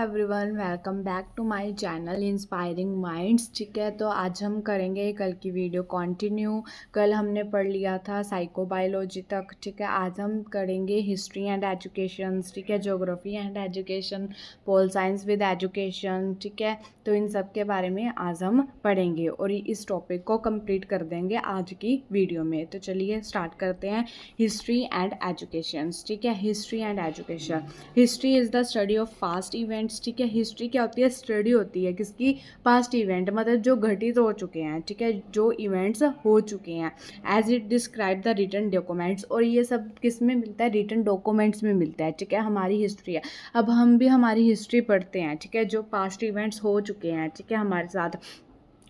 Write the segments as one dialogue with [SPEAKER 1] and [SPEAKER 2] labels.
[SPEAKER 1] Everyone, welcome back to my channel inspiring minds. ठीक है, तो आज हम करेंगे कल की वीडियो कंटिन्यू। कल हमने पढ़ लिया था साइकोबायोलॉजी तक। ठीक है, आज हम करेंगे हिस्ट्री एंड एजुकेशन। ठीक है, geography and education, pol science with education. ठीक है, तो इन सब के बारे में आज हम पढ़ेंगे और इस टॉपिक को कंप्लीट कर देंगे आज की वीडियो में। तो चलिए स्टार्ट करते हैं। History and education. ठीक है, history and education. History is the study of past events. ठीक है, हिस्ट्री क्या होती है? स्टडी होती है किसकी? पास्ट इवेंट, मतलब जो घटित हो चुके हैं। ठीक है, जो इवेंट्स हो चुके हैं। As it describe the written documents, और ये सब किस में मिलता है? रिटन डॉक्यूमेंट्स में मिलता है। ठीक है, हमारी हिस्ट्री है। अब हम भी हमारी हिस्ट्री पढ़ते हैं। ठीक है, जो पास्ट इवेंट्स हो चुके हैं, ठीक है, हमारे साथ,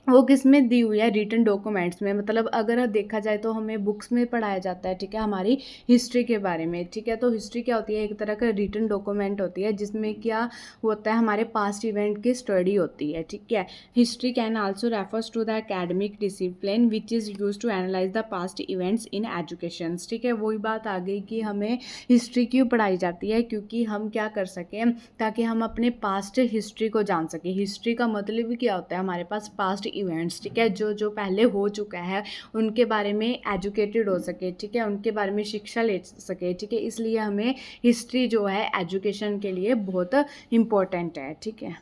[SPEAKER 1] वो किस में दी हुई है? रिटन डॉक्यूमेंट्स में। मतलब अगर देखा जाए तो हमें बुक्स में पढ़ाया जाता है। ठीक है, हमारी हिस्ट्री के बारे में। ठीक है, तो हिस्ट्री क्या होती है? एक तरह का रिटन डॉक्यूमेंट होती है जिसमें क्या होता है? हमारे पास्ट इवेंट की स्टडी होती है। ठीक है, history can also refers to the academic discipline which is use to analyze the past events in education. ठीक है, वही बात आ गई कि हमें हिस्ट्री क्यों पढ़ाई जाती है? क्योंकि हम क्या कर सकें, ताकि हम अपने पास्ट हिस्ट्री को जान सकें। हिस्ट्री का मतलब भी क्या होता है? हमारे पास पास्ट इवेंट्स, ठीक है, जो जो पहले हो चुका है उनके बारे में एजुकेटेड हो सके। ठीक है, उनके बारे में शिक्षा ले सके। ठीक है, इसलिए हमें हिस्ट्री जो है एजुकेशन के लिए बहुत इम्पोर्टेंट है। ठीक है,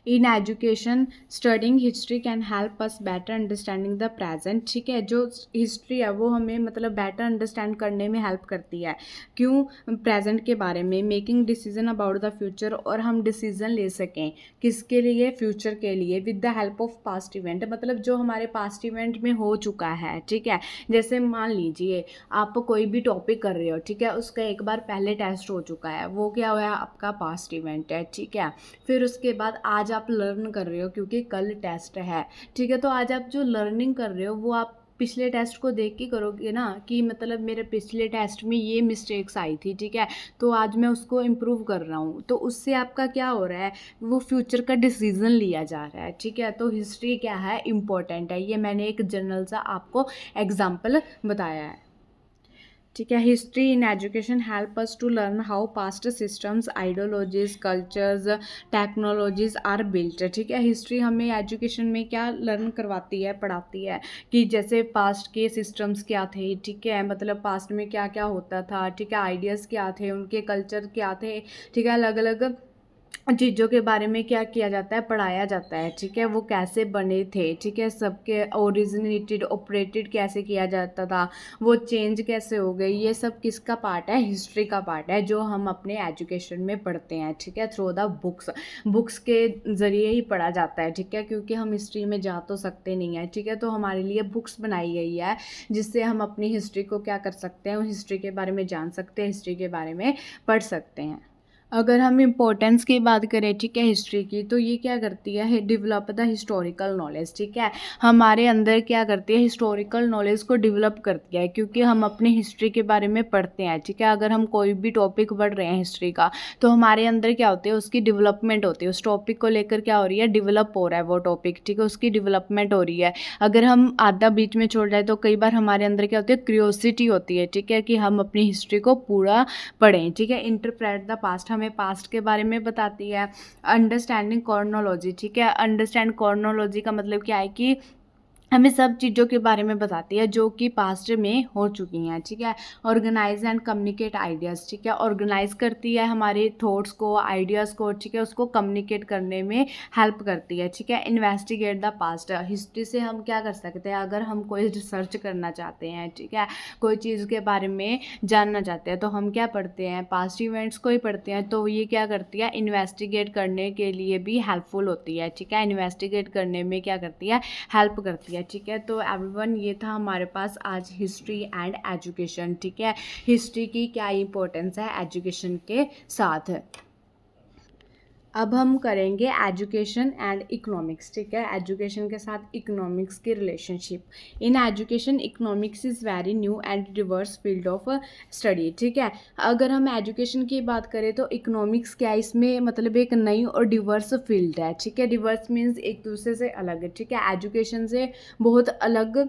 [SPEAKER 1] in education studying history can help us better understanding the present. ठीक है, जो हिस्ट्री है वो हमें मतलब बेटर अंडरस्टैंड करने में हेल्प करती है। क्यों? प्रेजेंट के बारे में, making decision about the future, और हम डिसीजन ले सकें किसके लिए? फ्यूचर के लिए, with the help of past event, मतलब जो हमारे पास्ट इवेंट में हो चुका है। ठीक है, जैसे मान लीजिए आप कोई भी टॉपिक कर रहे हो। ठीक है, उसका एक बार पहले टेस्ट हो चुका है, वो क्या हुआ? आपका पास्ट इवेंट है। ठीक है, फिर उसके बाद आज आप लर्न कर रहे हो क्योंकि कल टेस्ट है। ठीक है, तो आज आप जो लर्निंग कर रहे हो वो आप पिछले टेस्ट को देख के करोगे ना, कि मतलब मेरे पिछले टेस्ट में ये मिस्टेक्स आई थी। ठीक है, तो आज मैं उसको इम्प्रूव कर रहा हूँ, तो उससे आपका क्या हो रहा है? वो फ्यूचर का डिसीजन लिया जा रहा है। ठीक है, तो हिस्ट्री क्या है? इम्पोर्टेंट है। ये मैंने एक जनरल सा आपको एग्जाम्पल बताया है। ठीक है, history in education help us to learn how past systems, ideologies, cultures, technologies are built. ठीक है, हिस्ट्री हमें एजुकेशन में क्या लर्न करवाती है, पढ़ाती है, कि जैसे पास्ट के सिस्टम्स क्या थे। ठीक है, मतलब पास्ट में क्या क्या होता था। ठीक है, आइडियाज़ क्या थे, उनके कल्चर क्या थे। ठीक है, अलग अलग चीज़ों के बारे में क्या किया जाता है? पढ़ाया जाता है। ठीक है, वो कैसे बने थे। ठीक है, सबके ओरिजिनेटेड, ऑपरेटेड कैसे किया जाता था, वो चेंज कैसे हो गई, ये सब किसका पार्ट है? हिस्ट्री का पार्ट है, जो हम अपने एजुकेशन में पढ़ते हैं। ठीक है, थ्रू द बुक्स, बुक्स के ज़रिए ही पढ़ा जाता है। ठीक है, क्योंकि हम हिस्ट्री में जा तो सकते नहीं हैं। ठीक है, तो हमारे लिए बुक्स बनाई गई है जिससे हम अपनी हिस्ट्री को क्या कर सकते हैं? हिस्ट्री के बारे में जान सकते हैं, हिस्ट्री के बारे में पढ़ सकते हैं। अगर हम इम्पोर्टेंस की बात करें, ठीक है, हिस्ट्री की, तो ये क्या करती है? Develop the historical knowledge. ठीक है, हमारे अंदर क्या करती है? हिस्टोरिकल नॉलेज को डेवलप करती है, क्योंकि हम अपनी हिस्ट्री के बारे में पढ़ते हैं। ठीक है, अगर हम कोई भी टॉपिक पढ़ रहे हैं हिस्ट्री का, तो हमारे अंदर क्या होती है? उसकी डेवलपमेंट होती है। उस टॉपिक को लेकर क्या हो रही है? डेवलप हो रहा है वो टॉपिक। ठीक है, उसकी डेवलपमेंट हो रही है। अगर हम आधा बीच में छोड़ जाए तो कई बार हमारे अंदर क्या होती है? क्यूरियोसिटी होती है। ठीक है, कि हम अपनी हिस्ट्री को पूरा पढ़ें। ठीक है, इंटरप्रेट द पास्ट हमें पास्ट के बारे में बताती है। अंडरस्टैंडिंग कॉर्नोलॉजी, ठीक है, अंडरस्टैंड कॉर्नोलॉजी का मतलब क्या है? कि हमें सब चीज़ों के बारे में बताती है जो कि पास्ट में हो चुकी हैं। ठीक है, ऑर्गेनाइज एंड कम्युनिकेट आइडियाज़। ठीक है, ऑर्गेनाइज करती है हमारे थॉट्स को, आइडियाज़ को। ठीक है, उसको कम्युनिकेट करने में हेल्प करती है। ठीक है, इन्वेस्टिगेट द पास्ट, हिस्ट्री से हम क्या कर सकते हैं? अगर हम कोई रिसर्च करना चाहते हैं, ठीक है, कोई चीज़ के बारे में जानना चाहते हैं, तो हम क्या पढ़ते हैं? पास्ट इवेंट्स को ही पढ़ते हैं। तो ये क्या करती है? इन्वेस्टिगेट करने के लिए भी हेल्पफुल होती है। ठीक है, इन्वेस्टिगेट करने में क्या करती है? हेल्प करती है। ठीक है, तो एवरीवन, ये था हमारे पास आज हिस्ट्री एंड एजुकेशन। ठीक है, हिस्ट्री की क्या इंपॉर्टेंस है एजुकेशन के साथ। अब हम करेंगे एजुकेशन एंड इकोनॉमिक्स। ठीक है, एजुकेशन के साथ इकोनॉमिक्स की relationship. In education economics is very new and Divers field of study. ठीक है, अगर हम एजुकेशन की बात करें तो इकोनॉमिक्स क्या है? इसमें मतलब एक नई और डिवर्स फील्ड है। ठीक है, डिवर्स मीन्स एक दूसरे से अलग है। ठीक है, एजुकेशन से बहुत अलग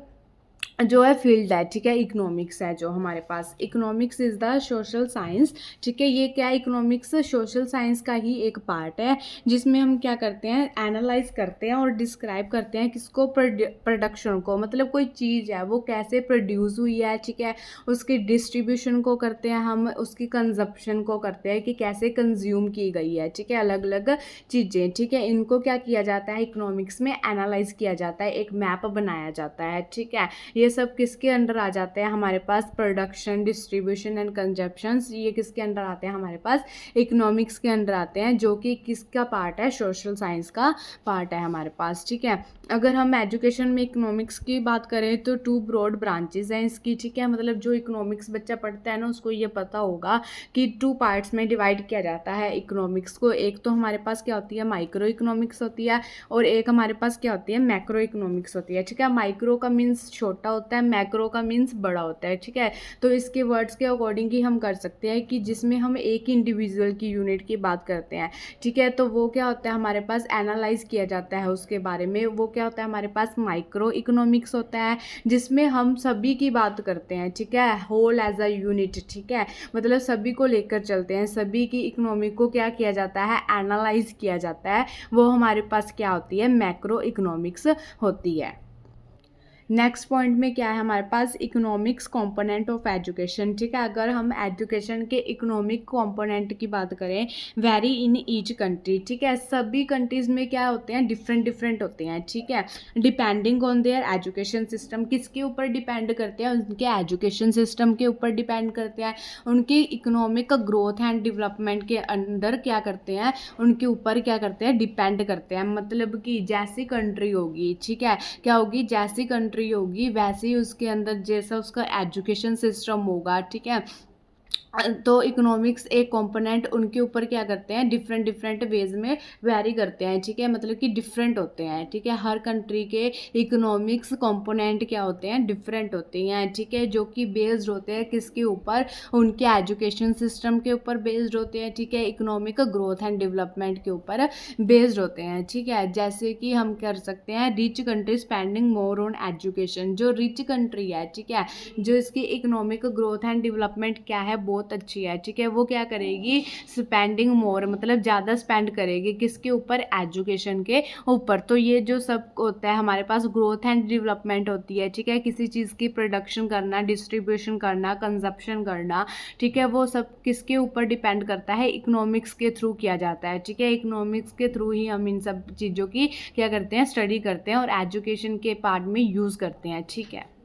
[SPEAKER 1] जो है फील्ड है, ठीक है, इकोनॉमिक्स है जो हमारे पास। Economics is the social science, ठीक है। ये क्या है, इकोनॉमिक्स सोशल साइंस का ही एक पार्ट है, जिसमें हम क्या करते हैं, एनालाइज करते हैं और डिस्क्राइब करते हैं किसको, प्रोडक्शन को, मतलब कोई चीज़ है वो कैसे प्रोड्यूस हुई है, ठीक है। उसकी डिस्ट्रीब्यूशन को करते हैं हम, उसकी कंजप्शन को करते हैं कि कैसे कंज्यूम की गई है, ठीक है, अलग अलग चीज़ें, ठीक है। इनको क्या किया जाता है, इकोनॉमिक्स में एनालाइज किया जाता है, एक मैप बनाया जाता है, ठीक है। ये सब किसके अंडर आ जाते हैं हमारे पास, प्रोडक्शन, डिस्ट्रीब्यूशन एंड कंजप्शंस, ये किसके अंडर आते हैं हमारे पास, इकोनॉमिक्स के अंडर आते हैं, जो कि किसका पार्ट है, सोशल साइंस का पार्ट है हमारे पास, ठीक है। अगर हम एजुकेशन में इकोनॉमिक्स की बात करें तो 2 ब्रॉड ब्रांचेस हैं इसकी, ठीक है। मतलब जो इकोनॉमिक्स बच्चा पढ़ता है ना, उसको ये पता होगा कि 2 पार्ट्स में डिवाइड किया जाता है इकोनॉमिक्स को। एक तो हमारे पास क्या होती है, माइक्रो इकोनॉमिक्स होती है, और एक हमारे पास क्या होती है, मैक्रो इकोनॉमिक्स होती है, ठीक है। माइक्रो का मीन्स छोटा होता है, मैक्रो का मीन्स बड़ा होता है, ठीक है। तो इसके वर्ड्स के अकॉर्डिंग ही हम कर सकते हैं कि जिसमें हम एक इंडिविजुअल की यूनिट की बात करते हैं, ठीक है। तो वो क्या होता है हमारे पास, एनालाइज किया जाता है उसके बारे में, वो क्या होता है हमारे पास, माइक्रो इकोनॉमिक्स होता है, जिसमें हम सभी की बात करते हैं, ठीक है, होल एज अ यूनिट, ठीक है। मतलब सभी को लेकर चलते हैं, सभी की इकोनॉमी को क्या किया जाता है, एनालाइज किया जाता है, वो हमारे पास क्या होती है, मैक्रो इकोनॉमिक्स होती है। नेक्स्ट पॉइंट में क्या है हमारे पास, इकोनॉमिक्स कंपोनेंट ऑफ एजुकेशन, ठीक है। अगर हम एजुकेशन के इकोनॉमिक कंपोनेंट की बात करें, वेरी इन ईच कंट्री, ठीक है। सभी कंट्रीज़ में क्या होते हैं, डिफरेंट डिफरेंट होते हैं, ठीक है। Depending on their education system, किसके ऊपर डिपेंड करते हैं, उनके एजुकेशन सिस्टम के ऊपर डिपेंड करते हैं, उनकी इकोनॉमिक ग्रोथ एंड डेवलपमेंट के अंदर क्या करते हैं, उनके ऊपर क्या करते हैं, डिपेंड करते हैं। मतलब कि जैसी कंट्री होगी, ठीक है, क्या होगी, जैसी कंट्री होगी वैसे ही उसके अंदर जैसा उसका एजुकेशन सिस्टम होगा, ठीक है। तो इकोनॉमिक्स एक कंपोनेंट उनके ऊपर क्या करते हैं, डिफरेंट डिफरेंट वेज में वेरी करते हैं, ठीक है। मतलब कि डिफरेंट होते हैं, ठीक है। हर कंट्री के इकोनॉमिक्स कंपोनेंट क्या होते हैं, डिफरेंट होते हैं, ठीक है, जो कि बेस्ड होते हैं किसके ऊपर, उनके एजुकेशन सिस्टम के ऊपर बेस्ड होते हैं, ठीक है, इकोनॉमिक ग्रोथ एंड डेवलपमेंट के ऊपर बेस्ड होते हैं, ठीक है। जैसे कि हम कर सकते हैं, rich country spending more on education, जो रिच कंट्री है, ठीक है, जो इसकी इकोनॉमिक ग्रोथ एंड डेवलपमेंट क्या है, बहुत अच्छी है, ठीक है, वो क्या करेगी, स्पेंडिंग मोर, मतलब ज़्यादा स्पेंड करेगी किसके ऊपर, एजुकेशन के ऊपर। तो ये जो सब होता है हमारे पास, ग्रोथ एंड डेवलपमेंट होती है, ठीक है, किसी चीज़ की प्रोडक्शन करना, डिस्ट्रीब्यूशन करना, कंजप्शन करना, ठीक है, वो सब किसके ऊपर डिपेंड करता है, इकोनॉमिक्स के थ्रू किया जाता है, ठीक है। इकोनॉमिक्स के थ्रू ही हम इन सब चीज़ों की क्या करते हैं, स्टडी करते हैं और एजुकेशन के पार्ट में यूज़ करते हैं, ठीक है।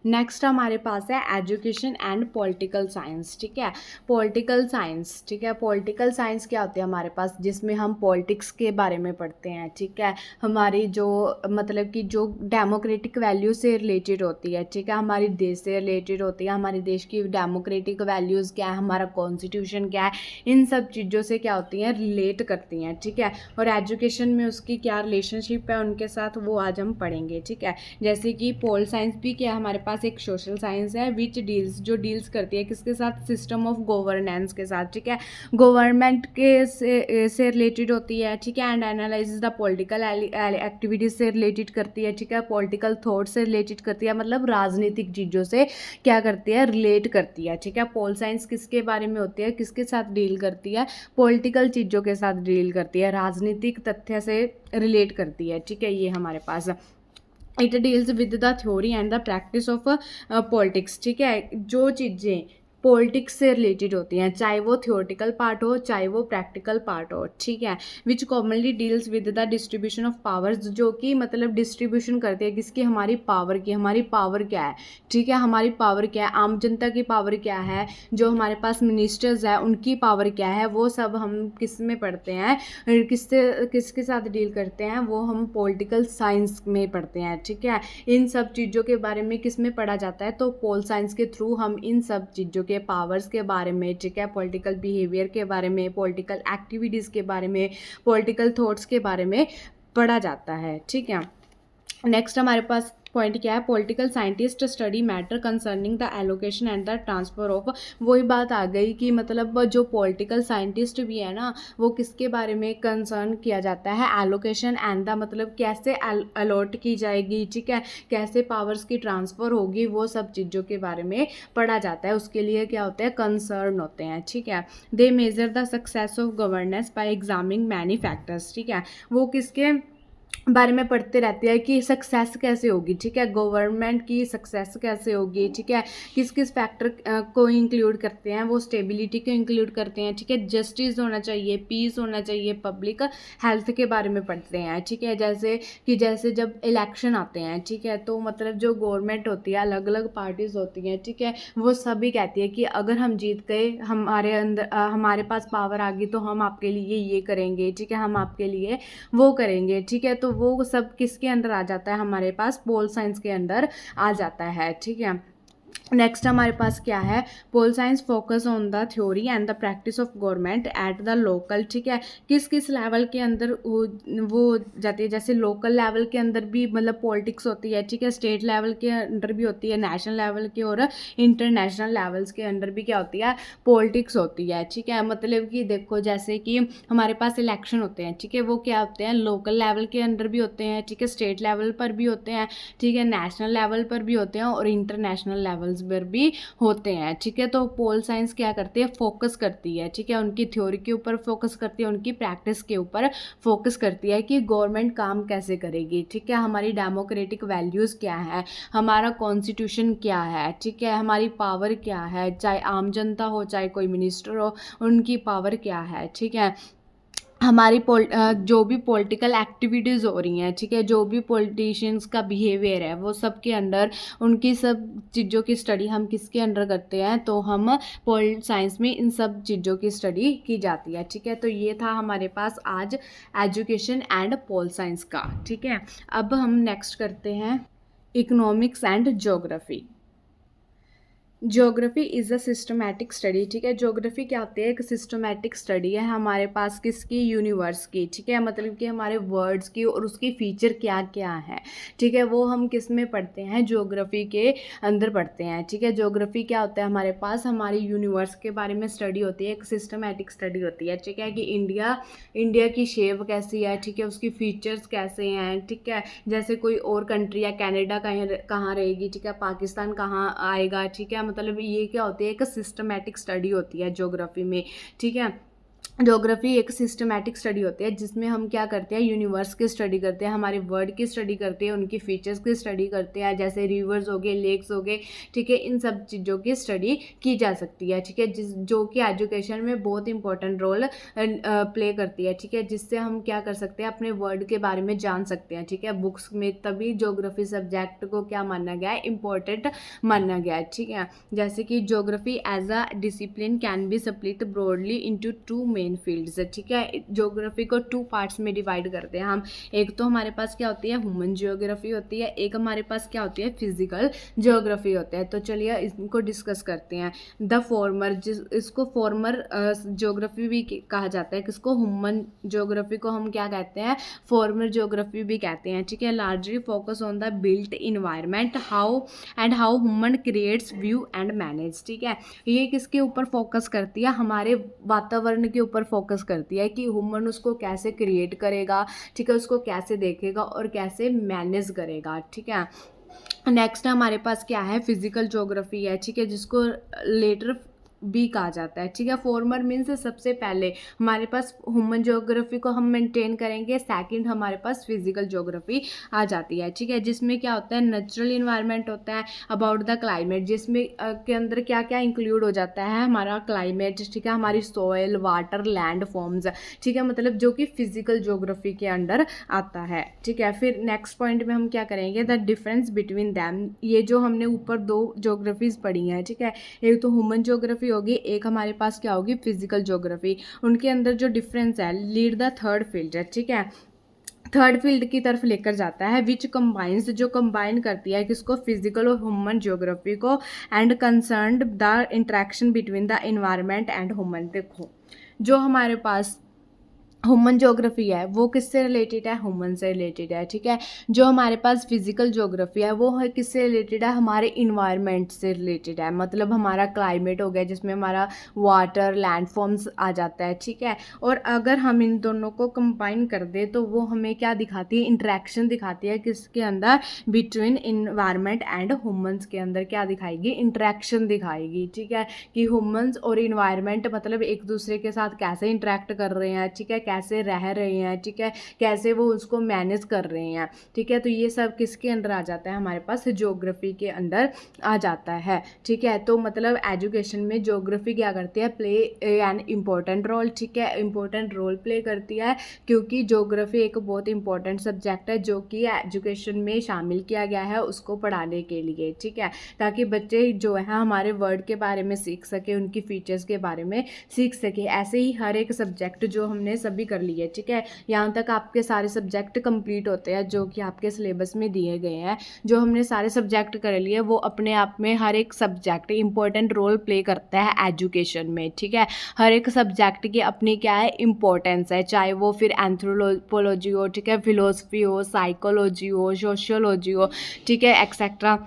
[SPEAKER 1] नेक्स्ट हमारे पास है एजुकेशन एंड पॉलिटिकल साइंस, ठीक है। पॉलिटिकल साइंस, ठीक है, पॉलिटिकल साइंस क्या होती है हमारे पास, जिसमें हम पॉलिटिक्स के बारे में पढ़ते हैं, ठीक है। हमारी जो मतलब कि जो डेमोक्रेटिक वैल्यू से रिलेटेड होती है, ठीक है, हमारी देश से रिलेटेड होती है, हमारे देश की डेमोक्रेटिक वैल्यूज़ क्या है, हमारा कॉन्स्टिट्यूशन क्या है, इन सब चीज़ों से क्या होती हैं, रिलेट करती हैं, ठीक है। और एजुकेशन में उसकी क्या रिलेशनशिप है उनके साथ, वो आज हम पढ़ेंगे, ठीक है। जैसे कि पोल साइंस भी क्या हमारे पास एक सोशल साइंस है, विच डील्स, जो डील्स करती है किसके साथ, सिस्टम ऑफ गवर्नेंस के साथ, ठीक है, गवर्नमेंट के से रिलेटेड होती है, ठीक है। And analyse the political activities से रिलेटेड करती है, ठीक है, पॉलिटिकल थॉट से रिलेटेड करती है, मतलब राजनीतिक चीज़ों से क्या करती है, रिलेट करती है, ठीक है। पोल साइंस किसके बारे में होती है, किसके साथ डील करती है, पॉलिटिकल चीज़ों के साथ डील करती है, राजनीतिक तथ्य से रिलेट करती है, ठीक है। ये हमारे पास it deals with the theory and the practice of politics, ठीक है। जो चीज़ें पॉलिटिक्स से रिलेटेड होती हैं, चाहे वो थ्योरेटिकल पार्ट हो, चाहे वो प्रैक्टिकल पार्ट हो, ठीक है। Which commonly deals with the distribution of powers, जो कि मतलब डिस्ट्रीब्यूशन करते हैं किसकी, हमारी पावर की, हमारी पावर क्या है, ठीक है, हमारी पावर क्या है, आम जनता की पावर क्या है, जो हमारे पास मिनिस्टर्स है उनकी पावर क्या है, वो सब हम किस में पढ़ते हैं, किसके साथ डील करते हैं, वो हम पॉलिटिकल साइंस में पढ़ते हैं, ठीक है। इन सब चीज़ों के बारे में किस में पढ़ा जाता है, तो पोल साइंस के थ्रू हम इन सब चीज़ों के पावर्स के बारे में, ठीक है, पॉलिटिकल बिहेवियर के बारे में, पॉलिटिकल एक्टिविटीज़ के बारे में, पॉलिटिकल थॉट्स के बारे में पढ़ा जाता है, ठीक है। नेक्स्ट हमारे पास पॉइंट क्या है, political scientist study matter concerning the allocation and the transfer of. वही बात आ गई कि मतलब जो पॉलिटिकल साइंटिस्ट भी है ना, वो किसके बारे में कंसर्न किया जाता है, एलोकेशन एंड द मतलब कैसे अलॉट की जाएगी, ठीक है, कैसे पावर्स की ट्रांसफ़र होगी, वो सब चीज़ों के बारे में पढ़ा जाता है। उसके लिए क्या होते हैं, कंसर्न होते हैं, ठीक है। They measure the success of governance by examining many factors, ठीक है। वो किसके बारे में पढ़ते रहते हैं कि सक्सेस कैसे होगी, ठीक है, गवर्नमेंट की सक्सेस कैसे होगी, ठीक है, किस किस फैक्टर को इंक्लूड करते हैं, वो स्टेबिलिटी को इंक्लूड करते हैं, ठीक है, जस्टिस होना चाहिए, पीस होना चाहिए, पब्लिक हेल्थ के बारे में पढ़ते हैं, ठीक है। जैसे जब इलेक्शन आते हैं, ठीक है, तो मतलब जो गवर्नमेंट होती है, अलग अलग पार्टीज होती हैं, ठीक है, वो सभी कहती है कि अगर हम जीत गए, हमारे अंदर हमारे पास पावर आ गई, तो हम आपके लिए ये करेंगे, ठीक है, हम आपके लिए वो करेंगे, ठीक है। तो वो सब किसके अंदर आ जाता है, हमारे पास पोल साइंस के अंदर आ जाता है, ठीक है। नेक्स्ट हमारे पास क्या है, pol science focus on the theory and the practice of government at the local, ठीक है, किस किस लेवल के अंदर वो जाती है, जैसे लोकल लेवल के अंदर भी मतलब पॉलिटिक्स होती है, ठीक है, स्टेट लेवल के अंदर भी होती है, नेशनल लेवल के और इंटरनेशनल लेवल्स के अंदर भी क्या होती है, पॉलिटिक्स होती है, ठीक है। मतलब कि देखो जैसे कि हमारे पास इलेक्शन होते हैं, ठीक है, वो क्या होते हैं, लोकल लेवल के अंदर भी होते हैं, ठीक है, स्टेट लेवल पर भी होते हैं, ठीक है, नेशनल लेवल पर भी होते हैं और इंटरनेशनल लेवल्स पर भी होते हैं, ठीक है। तो पोल साइंस क्या करती है, फोकस करती है, ठीक है, उनकी थ्योरी के ऊपर फोकस करती है, उनकी प्रैक्टिस के ऊपर फोकस करती है कि गवर्नमेंट काम कैसे करेगी, ठीक है, हमारी डेमोक्रेटिक वैल्यूज़ क्या है, हमारा कॉन्स्टिट्यूशन क्या है, ठीक है, हमारी पावर क्या है, चाहे आम जनता हो चाहे कोई मिनिस्टर हो, उनकी पावर क्या है, ठीक है, हमारी जो भी पॉलिटिकल एक्टिविटीज़ हो रही हैं, ठीक है, जो भी पॉलिटिशियंस का बिहेवियर है, वो सब के अंदर उनकी सब चीज़ों की स्टडी हम किसके अंडर करते हैं, तो हम पोल साइंस में इन सब चीज़ों की स्टडी की जाती है, ठीक है। तो ये था हमारे पास आज एजुकेशन एंड पोल साइंस का, ठीक है। अब हम नेक्स्ट करते हैं economics and geography. Geography is a systematic study, ठीक है, ज्योग्राफी क्या होती है, एक सिस्टमैटिक स्टडी है हमारे पास किसकी, यूनिवर्स की, ठीक है, मतलब कि हमारे वर्ड्स की और उसकी फीचर क्या क्या है, ठीक है, वो हम किस में पढ़ते हैं, ज्योग्राफी के अंदर पढ़ते हैं, ठीक है। ज्योग्राफी क्या होता है, हमारे पास हमारी यूनिवर्स के बारे में स्टडी होती है, एक सिस्टमैटिक स्टडी होती है, ठीक है, कि इंडिया की शेप कैसी है, ठीक है, उसकी फीचर्स कैसे हैं, ठीक है, जैसे कोई और कंट्री है, कनाडा कहाँ रहेगी, ठीक है, पाकिस्तान कहाँ आएगा, ठीक है, मतलब ये क्या होती है, एक सिस्टमैटिक स्टडी होती है ज्योग्राफी में, ठीक है। ज्योग्राफी एक सिस्टमैटिक स्टडी होती है जिसमें हम क्या करते हैं, यूनिवर्स की स्टडी करते हैं, हमारे वर्ड की स्टडी करते हैं, उनकी फीचर्स की स्टडी करते हैं, जैसे रिवर्स हो गए, लेक्स हो गए, ठीक है, इन सब चीज़ों की स्टडी की जा सकती है, ठीक है, जो कि एजुकेशन में बहुत इंपॉर्टेंट रोल प्ले करती है, ठीक है, जिससे हम क्या कर सकते हैं, अपने वर्ड के बारे में जान सकते हैं, ठीक है, बुक्स में तभी ज्योग्राफी सब्जेक्ट को क्या माना गया है, इंपॉर्टेंट माना गया है, ठीक है। जैसे कि geography as a discipline can be split broadly into two main fields, ठीक है, ज्योग्राफी को टू पार्ट्स में डिवाइड करते हैं हम, एक तो हमारे पास क्या होती है, ह्यूमन ज्योग्राफी होती है, एक हमारे पास क्या होती है, फिजिकल ज्योग्राफी होता है। तो चलिए इनको डिस्कस करते हैं। द फॉर्मर, इसको फॉर्मर ज्योग्राफी भी कहा जाता है, किसको, ह्यूमन ज्योग्राफी को हम क्या कहते हैं, फॉर्मर ज्योग्राफी भी कहते हैं, ठीक है। Largely focus on the built environment how human creates view and manage, ठीक है, ये किसके ऊपर फोकस करती है, हमारे वातावरण के ऊपर फोकस करती है कि ह्यूमन उसको कैसे क्रिएट करेगा, ठीक है, उसको कैसे देखेगा और कैसे मैनेज करेगा, ठीक है। नेक्स्ट हमारे पास क्या है, फिजिकल ज्योग्राफी है, ठीक है, जिसको लेटर भी कहा जाता है, ठीक है। फॉर्मर मीन्स सबसे पहले हमारे पास ह्यूमन ज्योग्राफी को हम मेंटेन करेंगे, सेकंड हमारे पास फिजिकल ज्योग्राफी आ जाती है, ठीक है, जिसमें क्या होता है, नेचुरल इन्वायरमेंट होता है, अबाउट द क्लाइमेट, जिसमें के अंदर क्या क्या इंक्लूड हो जाता है, हमारा क्लाइमेट, ठीक है, हमारी सॉइल, वाटर, लैंड फॉर्म्स, ठीक है, मतलब जो कि फिजिकल ज्योग्राफी के अंडर आता है, ठीक है। फिर नेक्स्ट पॉइंट में हम क्या करेंगे, द डिफरेंस बिटवीन दैम, ये जो हमने ऊपर दो ज्योग्राफीज पढ़ी हैं, ठीक है, एक तो ह्यूमन ज्योग्राफी होगी, एक हमारे पास क्या होगी, फिजिकल ज्योग्राफी, उनके अंदर जो डिफरेंस है, लीड द थर्ड फील्ड, ठीक है, थर्ड फील्ड की तरफ लेकर जाता है, विच कंबाइंस, जो कंबाइन करती है किसको, फिजिकल और ह्यूमन ज्योग्राफी को, and concerned the interaction between the environment and human. देखो जो हमारे पास ह्यूमन ज्योग्राफी है वो किससे रिलेटेड है, ह्यूमन से रिलेटेड है, ठीक है। जो हमारे पास फिजिकल ज्योग्राफी है वो है किससे रिलेटेड है, हमारे इन्वायरमेंट से रिलेटेड है, मतलब हमारा क्लाइमेट हो गया जिसमें हमारा वाटर लैंडफॉर्म्स आ जाता है, ठीक है। और अगर हम इन दोनों को कंबाइन कर दे तो वो हमें क्या दिखाती है, इंटरेक्शन दिखाती है किसके अंदर, बिटवीन इन्वायरमेंट एंड ह्यूमंस के अंदर क्या दिखाएगी, इंटरेक्शन दिखाएगी, ठीक है। कि ह्यूमंस और इन्वायरमेंट मतलब एक दूसरे के साथ कैसे इंटरेक्ट कर रहे हैं, ठीक है, कैसे रह रहे हैं, ठीक है, कैसे वो उसको मैनेज कर रहे हैं, ठीक है। तो ये सब किसके अंदर आ जाता है, हमारे पास ज्योग्राफी के अंदर आ जाता है, ठीक है। तो मतलब एजुकेशन में ज्योग्राफी क्या करती है, प्ले एन इम्पोर्टेंट रोल, ठीक है, इम्पोर्टेंट रोल प्ले करती है, क्योंकि ज्योग्राफी एक बहुत इंपॉर्टेंट सब्जेक्ट है जो कि एजुकेशन में शामिल किया गया है उसको पढ़ाने के लिए, ठीक है, ताकि बच्चे जो है हमारे वर्ल्ड के बारे में सीख सके, उनकी फीचर्स के बारे में सीख सके। ऐसे ही हर एक सब्जेक्ट जो हमने सभी कर लिए, ठीक है, यहाँ तक आपके सारे सब्जेक्ट कंप्लीट होते हैं जो कि आपके सिलेबस में दिए गए हैं। जो हमने सारे सब्जेक्ट कर लिए वो अपने आप में हर एक सब्जेक्ट इंपॉर्टेंट रोल प्ले करता है एजुकेशन में, ठीक है। हर एक सब्जेक्ट की अपनी क्या है, इंपॉर्टेंस है, चाहे वो फिर एंथ्रोपोलॉजी हो, ठीक है, फिलोसफी हो, साइकोलॉजी हो, सोशियोलॉजी हो, ठीक है, एक्सेट्रा।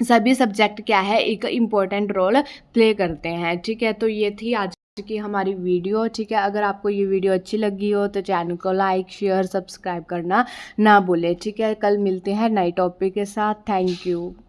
[SPEAKER 1] सभी सब्जेक्ट क्या है, एक इम्पोर्टेंट रोल प्ले करते हैं, ठीक है। तो ये थी आज की हमारी वीडियो, ठीक है। अगर आपको ये वीडियो अच्छी लगी हो तो चैनल को लाइक शेयर सब्सक्राइब करना ना भूलें, ठीक है। कल मिलते हैं नए टॉपिक के साथ। Thank you.